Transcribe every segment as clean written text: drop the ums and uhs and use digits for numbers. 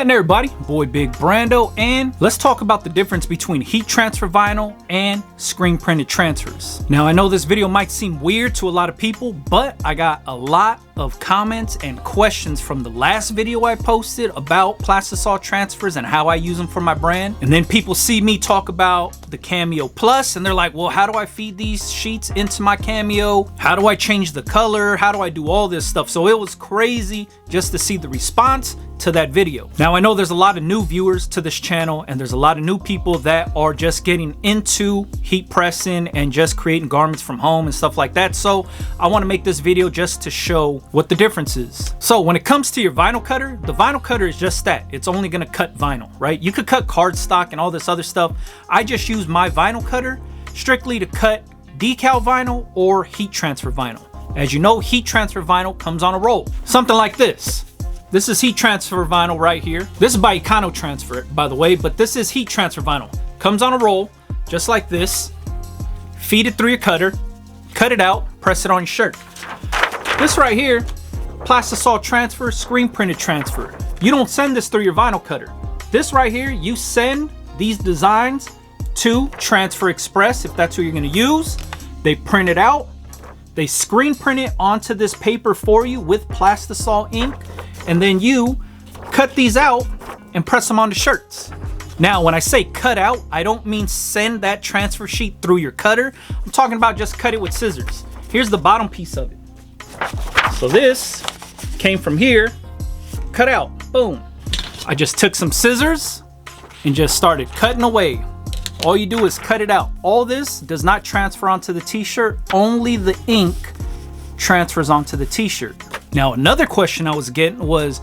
happening, everybody? Boy Big Brando, and let's talk about the difference between heat transfer vinyl and screen printed transfers. Now, I know this video might seem weird to a lot of people, but I got a lot of comments and questions from the last video I posted about Plastisol transfers and how I use them for my brand. And then people see me talk about the Cameo Plus and they're like, well, how do I feed these sheets into my Cameo? How do I change the color? How do I do all this stuff? So it was crazy just to see the response to that video. Now, I know there's a lot of new viewers to this channel and there's a lot of new people that are just getting into heat pressing and just creating garments from home and stuff like that. So I want to make this video just to show what the difference is. So when it comes to your vinyl cutter, the vinyl cutter is just that. It's only going to cut vinyl, right? You could cut cardstock and all this other stuff. I just use my vinyl cutter strictly to cut decal vinyl or heat transfer vinyl. As you know, heat transfer vinyl comes on a roll, something like this. This is heat transfer vinyl right here. This is by Econo Transfer, by the way, but this is heat transfer vinyl. Comes on a roll, just like this. Feed it through your cutter, cut it out, press it on your shirt. This right here, Plastisol transfer, screen printed transfer. You don't send this through your vinyl cutter. This right here, you send these designs to Transfer Express, if that's who you're gonna use. They print it out, they screen print it onto this paper for you with Plastisol ink, and then you cut these out and press them onto shirts. Now, when I say cut out, I don't mean send that transfer sheet through your cutter. I'm talking about just cut it with scissors. Here's the bottom piece of it. So this came from here, cut out, boom. I just took some scissors and just started cutting away. All you do is cut it out. All this does not transfer onto the t-shirt, only the ink transfers onto the t-shirt. Now, another question I was getting was,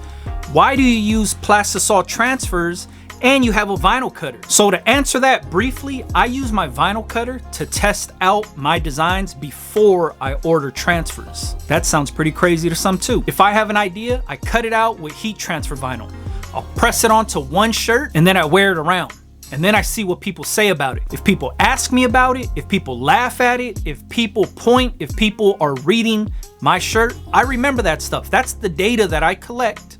why do you use Plastisol transfers and you have a vinyl cutter? So to answer that briefly, I use my vinyl cutter to test out my designs before I order transfers. That sounds pretty crazy to some too. If I have an idea, I cut it out with heat transfer vinyl. I'll press it onto one shirt and then I wear it around. And then I see what people say about it. If people ask me about it, if people laugh at it, if people point, if people are reading my shirt, I remember that stuff. That's the data that I collect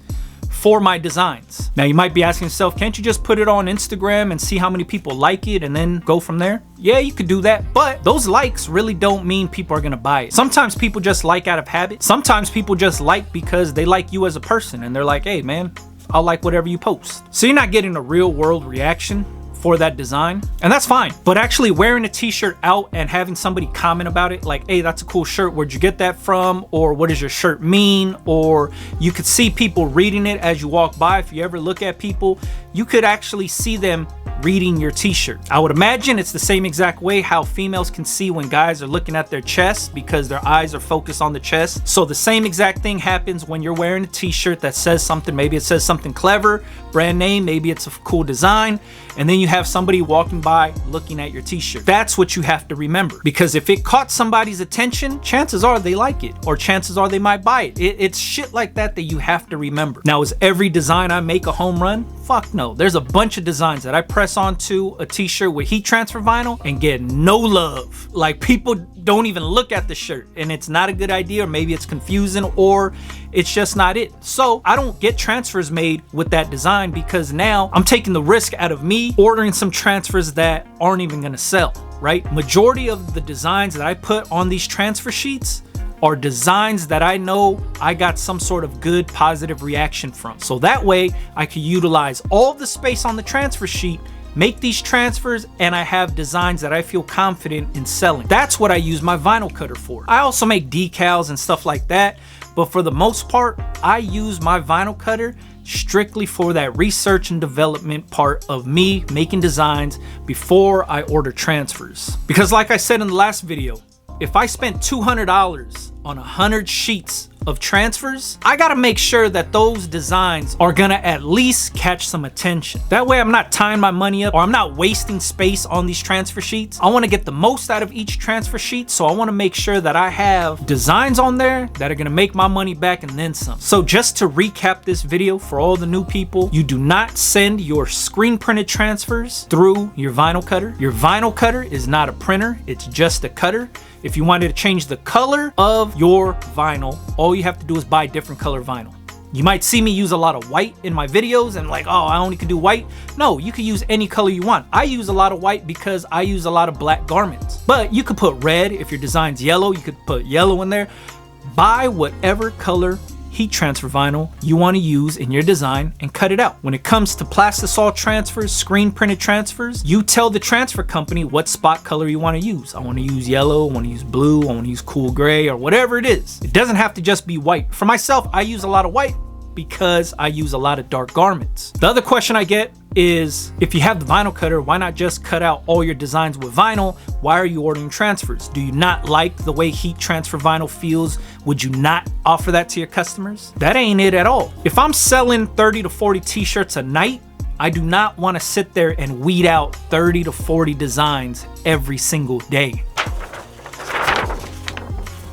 for my designs. Now you might be asking yourself, can't you just put it on Instagram and see how many people like it and then go from there? Yeah, you could do that, but those likes really don't mean people are gonna buy it. Sometimes people just like out of habit. Sometimes people just like because they like you as a person and they're like, hey man, I'll like whatever you post. So you're not getting a real world reaction for that design, and that's fine. But actually wearing a t-shirt out and having somebody comment about it like, hey, that's a cool shirt, where'd you get that from, or what does your shirt mean, or you could see people reading it as you walk by. If you ever look at people, you could actually see them reading your t-shirt. I would imagine it's the same exact way how females can see when guys are looking at their chest because their eyes are focused on the chest. So the same exact thing happens when you're wearing a t-shirt that says something. Maybe it says something clever, brand name, maybe it's a cool design, and then you have somebody walking by looking at your t-shirt. That's what you have to remember, because if it caught somebody's attention, chances are they like it, or chances are they might buy it. It's shit like that that you have to remember. Now, is every design I make a home run? Fuck no. There's a bunch of designs that I press onto a t-shirt with heat transfer vinyl and get no love. Like, people don't even look at the shirt and it's not a good idea, or maybe it's confusing, or it's just not it. So I don't get transfers made with that design because now I'm taking the risk out of me ordering some transfers that aren't even gonna sell, right? Majority of the designs that I put on these transfer sheets are designs that I know I got some sort of good positive reaction from. So that way I can utilize all the space on the transfer sheet, make these transfers, and I have designs that I feel confident in selling. That's what I use my vinyl cutter for. I also make decals and stuff like that, but for the most part, I use my vinyl cutter strictly for that research and development part of me making designs before I order transfers. Because like I said in the last video, if I spent $200 on 100 sheets of transfers, I gotta make sure that those designs are gonna at least catch some attention. That way I'm not tying my money up, or I'm not wasting space on these transfer sheets. I wanna get the most out of each transfer sheet, so I wanna make sure that I have designs on there that are gonna make my money back and then some. So just to recap this video for all the new people, you do not send your screen printed transfers through your vinyl cutter. Your vinyl cutter is not a printer, it's just a cutter. If you wanted to change the color of your vinyl, all you have to do is buy different color vinyl. You might see me use a lot of white in my videos and like, oh, I only can do white. No, you can use any color you want. I use a lot of white because I use a lot of black garments. But you could put red if your design's yellow. You could put yellow in there. Buy whatever color heat transfer vinyl you want to use in your design and cut it out. When it comes to Plastisol transfers, screen printed transfers, you tell the transfer company what spot color you want to use. I want to use yellow, I want to use blue, I want to use cool gray, or whatever it is. It doesn't have to just be white. For myself, I use a lot of white because I use a lot of dark garments. The other question I get is, if you have the vinyl cutter, why not just cut out all your designs with vinyl? Why are you ordering transfers? Do you not like the way heat transfer vinyl feels? Would you not offer that to your customers? That ain't it at all. If I'm selling 30 to 40 t-shirts a night, I do not want to sit there and weed out 30 to 40 designs every single day.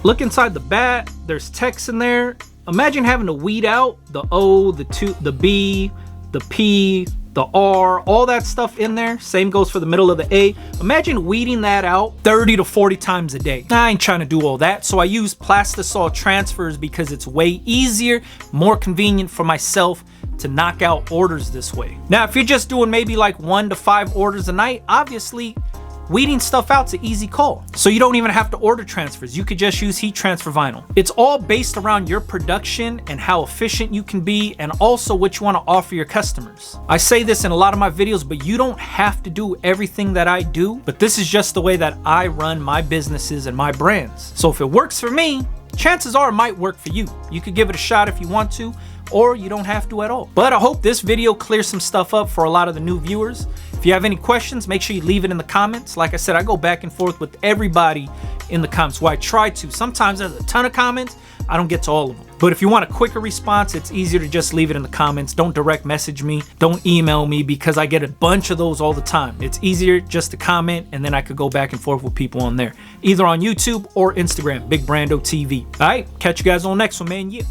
Look inside the bat, there's text in there. Imagine having to weed out the O, the B, the P, the R, all that stuff in there. Same goes for the middle of the A. Imagine weeding that out 30 to 40 times a day. I ain't trying to do all that, so I use Plastisol Transfers because it's way easier, more convenient for myself to knock out orders this way. Now, if you're just doing maybe like 1 to 5 orders a night, obviously weeding stuff out's an easy call. So you don't even have to order transfers. You could just use heat transfer vinyl. It's all based around your production and how efficient you can be, and also what you want to offer your customers. I say this in a lot of my videos, but you don't have to do everything that I do, but this is just the way that I run my businesses and my brands. So if it works for me, chances are it might work for you. You could give it a shot if you want to, or you don't have to at all. But I hope this video clears some stuff up for a lot of the new viewers. If you have any questions, make sure you leave it in the comments. Like I said, I go back and forth with everybody in the comments. Well, I try to. Sometimes there's a ton of comments, I don't get to all of them. But if you want a quicker response, it's easier to just leave it in the comments. Don't direct message me, don't email me, because I get a bunch of those all the time. It's easier just to comment, and then I could go back and forth with people on there, either on YouTube or Instagram, Big Brando TV. All right, catch you guys on the next one, man. Yeah.